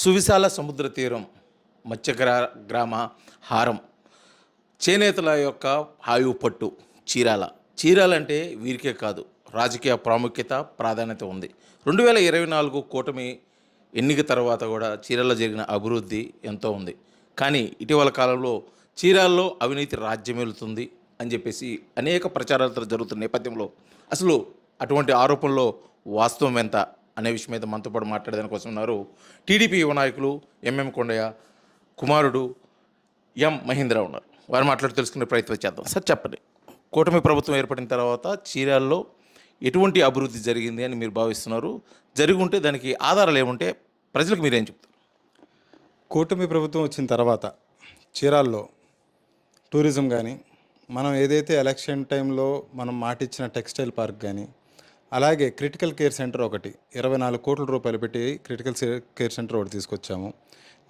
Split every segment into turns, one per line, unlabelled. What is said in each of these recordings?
సువిశాల సముద్ర తీరం గ్రామ హారం చేనేతల యొక్క ఆయువు పట్టు చీరాల. చీరాలంటే వీరికే కాదు, రాజకీయ ప్రాముఖ్యత ప్రాధాన్యత ఉంది. 2024 కూటమి ఎన్నిక తర్వాత కూడా చీరాల్లో జరిగిన అభివృద్ధి ఎంతో ఉంది. కానీ ఇటీవల కాలంలో చీరాల్లో అవినీతి రాజ్యమేలుతుంది అని చెప్పేసి అనేక ప్రచారాలు జరుగుతున్న నేపథ్యంలో అసలు అటువంటి ఆరోపణలో వాస్తవం ఎంత అనే విషయం మీద మనతో పాటు మాట్లాడడానికి కోసం ఉన్నారు టీడీపీ యువ నాయకులు ఎంఎం కొండయ్య కుమారుడు ఎం మహేంద్ర ఉన్నారు. వారు మాట్లాడి తెలుసుకునే ప్రయత్నం చేద్దాం. సార్ చెప్పండి, కూటమి ప్రభుత్వం ఏర్పడిన తర్వాత చీరాల్లో ఎటువంటి అభివృద్ధి జరిగింది అని మీరు భావిస్తున్నారు? జరిగి ఉంటే దానికి ఆధారాలు ఏముంటే ప్రజలకు మీరేం చెప్తారు?
కూటమి ప్రభుత్వం వచ్చిన తర్వాత చీరాల్లో టూరిజం కానీ, మనం ఏదైతే ఎలక్షన్ టైంలో మనం మాటిచ్చిన టెక్స్టైల్ పార్క్ కానీ, అలాగే క్రిటికల్ కేర్ సెంటర్ ఒకటి 24 కోట్ల రూపాయలు పెట్టి క్రిటికల్ కేర్ సెంటర్ ఒకటి తీసుకొచ్చాము.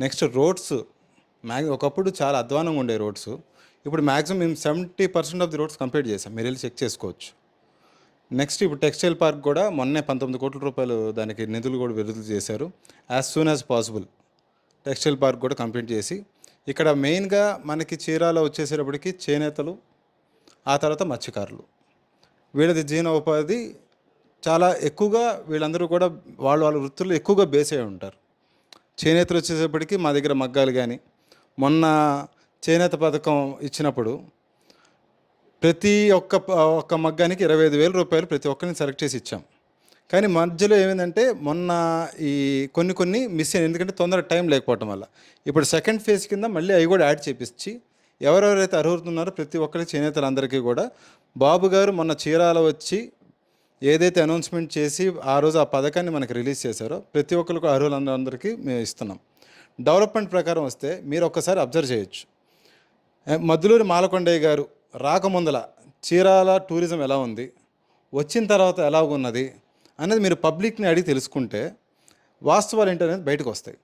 నెక్స్ట్ రోడ్స్ ఒకప్పుడు చాలా అధ్వానంగా ఉండే రోడ్స్, ఇప్పుడు మ్యాక్సిమం మేము 70% ఆఫ్ ది రోడ్స్ కంప్లీట్ చేసాం. మీరు వెళ్ళి చెక్ చేసుకోవచ్చు. నెక్స్ట్ ఇప్పుడు టెక్స్టైల్ పార్క్ కూడా మొన్నే 19 కోట్ల రూపాయలు దానికి నిధులు కూడా విడుదల చేశారు. As soon as possible textile park కూడా కంప్లీట్ చేసి, ఇక్కడ మెయిన్గా మనకి చీరాల వచ్చేసేటప్పటికి చేనేతలు, ఆ తర్వాత మత్స్యకారులు, వీళ్ళది జీవనోపాధి చాలా ఎక్కువగా, వీళ్ళందరూ కూడా వాళ్ళ వృత్తుల్లో ఎక్కువగా బేస్ అయి ఉంటారు. చేనేతలు వచ్చేసేపటికి మా దగ్గర మగ్గాలు కానీ, మొన్న చేనేత పథకం ఇచ్చినప్పుడు ప్రతి ఒక్క మగ్గానికి 25,000 రూపాయలు ప్రతి ఒక్కరిని సెలెక్ట్ చేసి ఇచ్చాం. కానీ మధ్యలో ఏమైందంటే మొన్న ఈ కొన్ని మిస్ అయ్యాయి, ఎందుకంటే తొందరగా టైం లేకపోవటం వల్ల. ఇప్పుడు సెకండ్ ఫేజ్ కింద మళ్ళీ అవి కూడా యాడ్ చేపించి ఎవరెవరైతే అర్హుతున్నారో ప్రతి ఒక్కరికి చేనేతలందరికీ కూడా బాబు గారు మొన్న చీరాల వచ్చి ఏదైతే అనౌన్స్మెంట్ చేసి ఆ రోజు ఆ పథకాన్ని మనకి రిలీజ్ చేశారో ప్రతి ఒక్కరికి అర్హులందరికీ మేము ఇస్తున్నాం. డెవలప్మెంట్ ప్రకారం వస్తే మీరు ఒక్కసారి అబ్జర్వ్ చేయొచ్చు. మద్దులూరి మాలకొండయ్య గారు రాకముందల చీరాల టూరిజం ఎలా ఉంది, వచ్చిన తర్వాత ఎలా ఉన్నది అనేది మీరు పబ్లిక్ని అడిగి తెలుసుకుంటే వాస్తవాలు ఏంటనేది బయటకు వస్తాయి.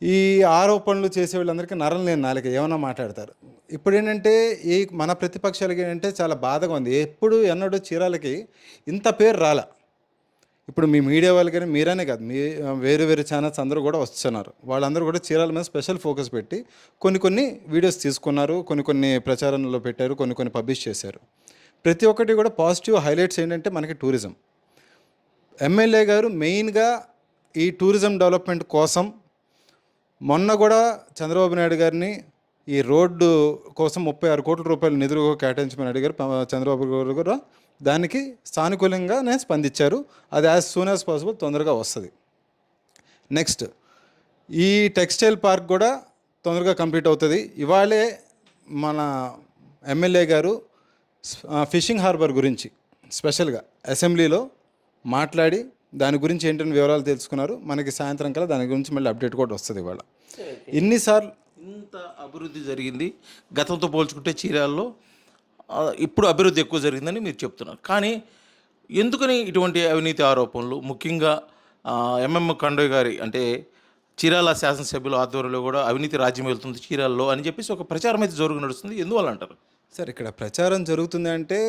ఈ ఆరోపణలు చేసే వాళ్ళందరికీ నరం లేని నాలుక ఏమైనా మాట్లాడతారు. ఇప్పుడు ఏంటంటే ఈ మన ప్రతిపక్షాలకి ఏంటంటే చాలా బాధగా ఉంది. ఎప్పుడు ఎన్నడూ చీరాలకి ఇంత పేరు రాల. ఇప్పుడు మీ మీడియా వాళ్ళు కానీ మీరనే కాదు, మీ వేరు ఛానల్స్ అందరూ కూడా వస్తున్నారు. వాళ్ళందరూ కూడా చీరాల మీద స్పెషల్ ఫోకస్ పెట్టి కొన్ని వీడియోస్ తీసుకున్నారు, కొన్ని ప్రచారంలో పెట్టారు, కొన్ని పబ్లిష్ చేశారు. ప్రతి ఒక్కటి కూడా పాజిటివ్ హైలైట్స్ ఏంటంటే మనకి టూరిజం. ఎమ్మెల్యే గారు మెయిన్గా ఈ టూరిజం డెవలప్మెంట్ కోసం మొన్న కూడా చంద్రబాబు నాయుడు గారిని ఈ రోడ్డు కోసం 36 కోట్ల రూపాయలు నిధులు కేటాయించమని అడిగారు. చంద్రబాబు గారు కూడా దానికి సానుకూలంగానే స్పందించారు. అది యాజ్ సూన్ యాజ్ పాసిబుల్ తొందరగా వస్తుంది. నెక్స్ట్ ఈ టెక్స్టైల్ పార్క్ కూడా తొందరగా కంప్లీట్ అవుతుంది. ఇవాళే మన ఎమ్మెల్యే గారు ఫిషింగ్ హార్బర్ గురించి స్పెషల్గా అసెంబ్లీలో మాట్లాడి దాని గురించి ఏంటని వివరాలు తెలుసుకున్నారు. మనకి సాయంత్రం కల్లా దాని గురించి మళ్ళీ అప్డేట్ కూడా వస్తుంది. ఇవాళ ఇన్నిసార్లు
ఇంత అభివృద్ధి జరిగింది గతంతో పోల్చుకుంటే చీరాల్లో ఇప్పుడు అభివృద్ధి ఎక్కువ జరిగిందని మీరు చెప్తున్నారు. కానీ ఎందుకని ఇటువంటి అవినీతి ఆరోపణలు, ముఖ్యంగా ఎంఎం కొండయ్య గారి అంటే చీరాల శాసనసభ్యుల ఆధ్వర్యంలో కూడా అవినీతి రాజ్యం వెళ్తుంది చీరాల్లో అని చెప్పేసి ఒక ప్రచారం అయితే జరుగు నడుస్తుంది, ఎందువల్ల అంటారు?
సార్, ఇక్కడ ప్రచారం జరుగుతుంది అంటే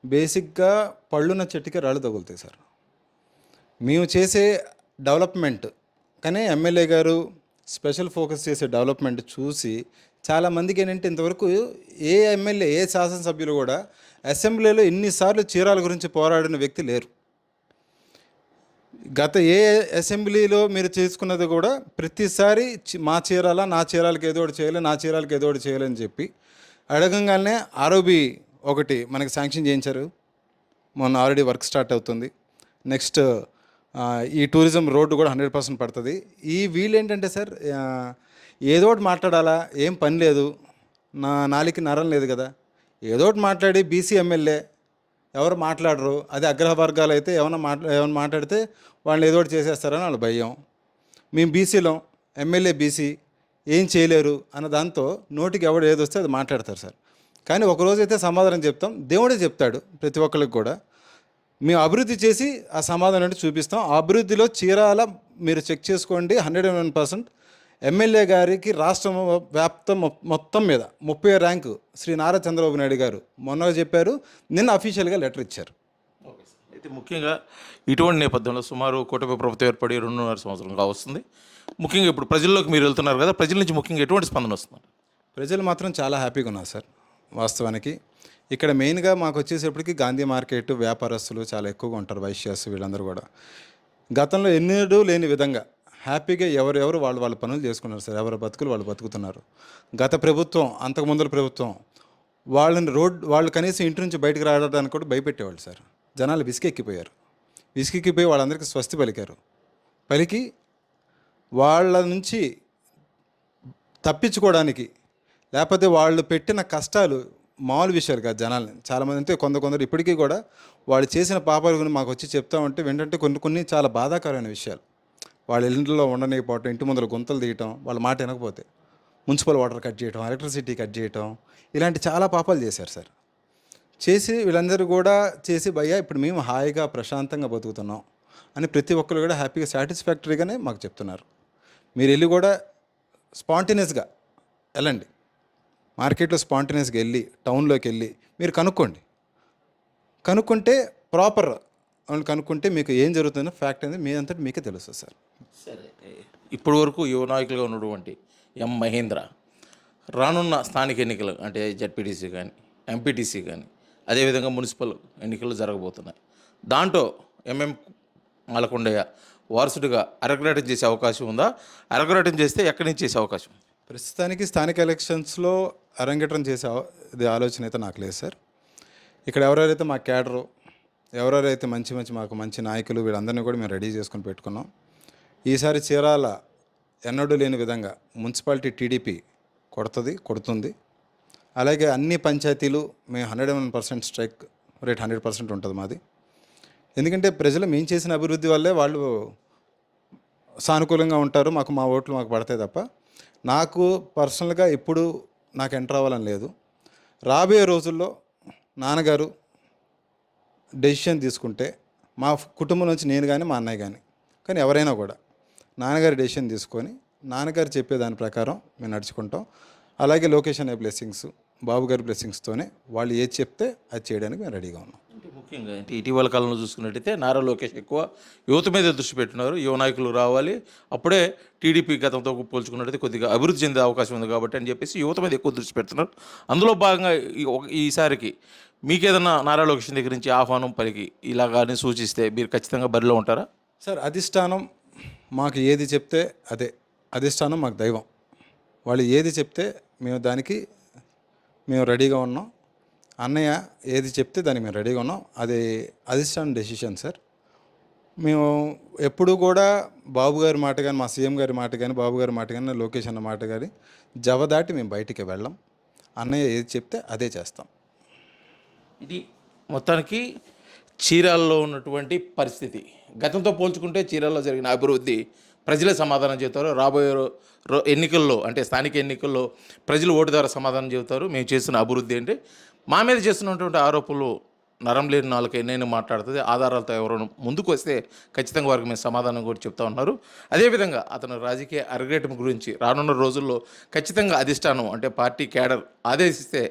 బేసిక్గా పళ్ళున్న చెట్టుకి రాళ్ళు తగులుతాయి సార్. మేము చేసే డెవలప్మెంట్ కానీ ఎమ్మెల్యే గారు స్పెషల్ ఫోకస్ చేసే డెవలప్మెంట్ చూసి చాలామందికి ఏంటంటే ఇంతవరకు ఏ ఎమ్మెల్యే ఏ శాసనసభ్యులు కూడా అసెంబ్లీలో ఎన్నిసార్లు చీరాల గురించి పోరాడిన వ్యక్తి లేరు. గత ఏ అసెంబ్లీలో మీరు చేసుకున్నది కూడా ప్రతిసారి మా చీరాల, నా చీరాలకి ఏదో ఒకటి చేయాలి, నా చీరాలకి ఏదో ఒకటి చేయాలని చెప్పి అడగంగానే ఆర్ఓబి ఒకటి మనకి శాంక్షన్ చేయించారు. మొన్న ఆల్రెడీ వర్క్ స్టార్ట్ అవుతుంది. నెక్స్ట్ ఈ టూరిజం రోడ్డు కూడా 100% పడుతుంది. ఈ వీళ్ళు ఏంటంటే సార్ ఏదో ఒకటి మాట్లాడాలా, ఏం పని లేదు, నా నాలికి నరం లేదు కదా, ఏదో ఒకటి మాట్లాడి బీసీ ఎమ్మెల్యే ఎవరు మాట్లాడరు, అది అగ్రవర్గాలు అయితే ఏమైనా మాట్లాడితే వాళ్ళు ఏదో ఒకటి చేసేస్తారని వాళ్ళ భయం. మేము బీసీలో ఎమ్మెల్యే బీసీ ఏం చేయలేరు అన్న దాంతో నోటికి ఎవడు ఏది వస్తే అది మాట్లాడతారు సార్. కానీ ఒకరోజైతే సమాధానం చెప్తాం, దేవుడే చెప్తాడు ప్రతి ఒక్కరికి కూడా. మేము అభివృద్ధి చేసి ఆ సమాధానం చూపిస్తాం. ఆ అభివృద్ధిలో చీరాల మీరు చెక్ చేసుకోండి, 101% ఎమ్మెల్యే గారికి రాష్ట్రం వ్యాప్తం మొత్తం మీద 30 ర్యాంకు శ్రీ నారా చంద్రబాబు నాయుడు గారు మొన్న చెప్పారు, నిన్న అఫీషియల్గా లెటర్ ఇచ్చారు.
Okay sir. అయితే ముఖ్యంగా ఇటువంటి నేపథ్యంలో సుమారు కూటమి ప్రభుత్వం ఏర్పడి 2.5 సంవత్సరంగా వస్తుంది. ముఖ్యంగా ఇప్పుడు ప్రజల్లోకి మీరు వెళ్తున్నారు కదా, ప్రజల నుంచి ముఖ్యంగా ఎటువంటి స్పందన వస్తుంది?
ప్రజలు మాత్రం చాలా హ్యాపీగా ఉన్నారు సార్. వాస్తవానికి ఇక్కడ మెయిన్గా మాకు వచ్చేసేపటికి గాంధీ మార్కెట్ వ్యాపారస్తులు చాలా ఎక్కువగా ఉంటారు, వైశ్యాస్ వీళ్ళందరూ కూడా. గతంలో ఎన్నడూ లేని విధంగా హ్యాపీగా ఎవరెవరు వాళ్ళ పనులు చేసుకున్నారు సార్. ఎవరి బతుకులు వాళ్ళు బతుకుతున్నారు. గత ప్రభుత్వం, అంతకుముందల ప్రభుత్వం వాళ్ళు కనీసం ఇంటి నుంచి బయటకు రావడానికి కూడా భయపెట్టేవాళ్ళు సార్. జనాలు విసికెక్కిపోయారు. విసికెక్కిపోయి వాళ్ళందరికీ స్వస్తి పలికారు. పలికి వాళ్ళ నుంచి తప్పించుకోవడానికి, లేకపోతే వాళ్ళు పెట్టిన కష్టాలు మామూలు విషయాలు కాదు. జనాల్ని చాలామంది అంటే కొందరు ఇప్పటికీ కూడా వాళ్ళు చేసిన పాపాల గురించి మాకు వచ్చి చెప్తా ఉంటే ఏంటంటే కొన్ని చాలా బాధాకరమైన విషయాలు. వాళ్ళ ఇళ్ళలో ఉండలేకపోవటం, ఇంటి ముందర గుంతలు తీయటం, వాళ్ళ మాట వినకపోతే మున్సిపల్ వాటర్ కట్ చేయటం, ఎలక్ట్రిసిటీ కట్ చేయటం, ఇలాంటి చాలా పాపాలు చేశారు సార్. చేసి వీళ్ళందరూ కూడా చేసి భయ్యా ఇప్పుడు మేము హాయిగా ప్రశాంతంగా బతుకుతున్నాం అని ప్రతి ఒక్కరు కూడా హ్యాపీగా సాటిస్ఫాక్టరీగానే మాకు చెప్తున్నారు. మీరు వెళ్ళి కూడా స్పాంటేనియస్గా వెళ్ళండి, మార్కెట్లో స్పాంటేనియస్గా వెళ్ళి టౌన్లోకి వెళ్ళి మీరు కనుక్కుంటే ప్రాపర్ కనుక్కుంటే మీకు ఏం జరుగుతుందో ఫ్యాక్ట్ అనేది మీ అంతటి మీకే తెలుస్తుంది సార్.
సరే, ఇప్పటి వరకు యువ నాయకులుగా ఉన్నటువంటి ఎం మహేంద్ర రానున్న స్థానిక ఎన్నికలు అంటే జెడ్పీటీసీ కానీ ఎంపీటీసీ కానీ అదేవిధంగా మున్సిపల్ ఎన్నికలు జరగబోతున్నాయి. దాంట్లో ఎంఎం మాలకొండయ్య వారసుడిగా అరగ్రాటం చేసే అవకాశం ఉందా? అరగ్రాటం చేస్తే ఎక్కడి నుంచి చేసే అవకాశం ఉంది?
ప్రస్తుతానికి స్థానిక ఎలక్షన్స్లో అరంగేట్రం చేసే ఆలోచన అయితే నాకు లేదు సార్. ఇక్కడ ఎవరెవరైతే మా క్యాడరు, ఎవరెవరైతే మాకు మంచి నాయకులు వీళ్ళందరినీ కూడా మేము రెడీ చేసుకొని పెట్టుకున్నాం. ఈసారి చీరాల ఎన్నడూ లేని విధంగా మున్సిపాలిటీ టీడీపీ కొడుతుంది. అలాగే అన్ని పంచాయతీలు మేము 101% స్ట్రైక్ రేట్ 100% ఉంటుంది మాది. ఎందుకంటే ప్రజలు మేము చేసిన అభివృద్ధి వల్లే వాళ్ళు సానుకూలంగా ఉంటారు. మా ఓట్లు మాకు పడతాయి తప్ప నాకు పర్సనల్గా ఇప్పుడు నాకు ఎంటర్ అవ్వాలని లేదు. రాబోయే రోజుల్లో నాన్నగారు డెసిషన్ తీసుకుంటే మా కుటుంబం నుంచి నేను కానీ మా అన్నయ్య కానీ ఎవరైనా కూడా నాన్నగారి డెసిషన్ తీసుకొని నాన్నగారు చెప్పే దాని ప్రకారం మేము నడుచుకుంటాం. అలాగే లోకేష్ అనే బ్లెస్సింగ్స్, బాబు గారి బ్లెస్సింగ్స్తోనే వాళ్ళు ఏది చెప్తే అది చేయడానికి మేము రెడీగా ఉన్నాం.
అంటే ముఖ్యంగా అంటే ఇటీవల కాలంలో చూసుకున్నట్టయితే నారా లోకేష్ ఎక్కువ యువత మీద దృష్టి పెట్టున్నారు. యువ నాయకులు రావాలి, అప్పుడే టీడీపీ గతంతో పోల్చుకున్నట్టయితే కొద్దిగా అభివృద్ధి చెందే అవకాశం ఉంది కాబట్టి అని చెప్పేసి యువత మీద ఎక్కువ దృష్టి పెడుతున్నారు. అందులో భాగంగా ఈసారికి మీకేదన్నా నారా లోకేష్ దగ్గర నుంచి ఆహ్వానం పలికి ఇలాగానే సూచిస్తే మీరు ఖచ్చితంగా బరిలో ఉంటారా?
సార్, అధిష్టానం మాకు ఏది చెప్తే అదే. అధిష్టానం మాకు దైవం. వాళ్ళు ఏది చెప్తే మేము రెడీగా ఉన్నాం. అన్నయ్య ఏది చెప్తే దానికి మేము రెడీగా ఉన్నాం. అది అధిష్టానం డెసిషన్ సార్. మేము ఎప్పుడు కూడా బాబు గారి మాట కానీ, మా సీఎం గారి మాట కానీ, బాబు గారి మాట కానీ, లోకేష్ అన్న మాట కానీ జవదాటి మేము బయటికి వెళ్ళాం. అన్నయ్య ఏది చెప్తే అదే చేస్తాం.
ఇది మొత్తానికి చీరాలలో ఉన్నటువంటి పరిస్థితి. గతంతో పోల్చుకుంటే చీరాలలో జరిగిన అభివృద్ధి ప్రజలే సమాధానం చెబుతారు. రాబోయే ఎన్నికల్లో అంటే స్థానిక ఎన్నికల్లో ప్రజలు ఓటు ద్వారా సమాధానం చెబుతారు. మేము చేస్తున్న అభివృద్ధి అంటే మా మీద చేస్తున్నటువంటి ఆరోపణలు నరం లేని నాలుగు ఎన్నైనా మాట్లాడుతుంది. ఆధారాలతో ఎవరైనా ముందుకు వస్తే ఖచ్చితంగా వారికి మేము సమాధానం కూడా చెప్తా ఉన్నారు. అదేవిధంగా అతను రాజకీయ అరగేటం గురించి రానున్న రోజుల్లో ఖచ్చితంగా అధిష్టానం అంటే పార్టీ క్యాడర్ ఆదేశిస్తే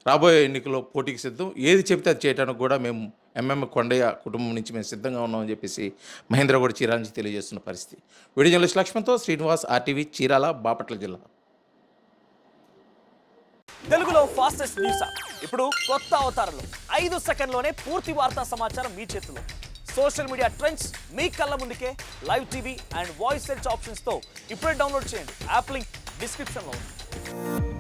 రాబోయే ఎన్నికల్లో పోటీకి సిద్ధం. ఏది చెప్తే అది చేయడానికి కూడా మేము ఎంఎం కొండయ్య కుటుంబం నుంచి మేము సిద్ధంగా ఉన్నామని చెప్పేసి మహేంద్ర కూడా చీరాల నుంచి తెలియజేస్తున్న పరిస్థితి. వీడియో జర్నలిస్ట్ లక్ష్మణ్తో శ్రీనివాస్, RTV, చీరాల, బాపట్ల జిల్లా.
తెలుగులో ఫాస్టెస్ట్ న్యూస్ యాప్ ఇప్పుడు కొత్త అవతారంలో 5 సెకండ్లోనే పూర్తి వార్తా సమాచారం మీ చేతిలో. సోషల్ మీడియా ట్రెండ్స్ మీ కళ్ళ ముందుకే live TV and voice search ఆప్షన్స్తో ఇప్పుడే డౌన్లోడ్ చేయండి. యాప్ లింక్ డిస్క్రిప్షన్లో ఉంది.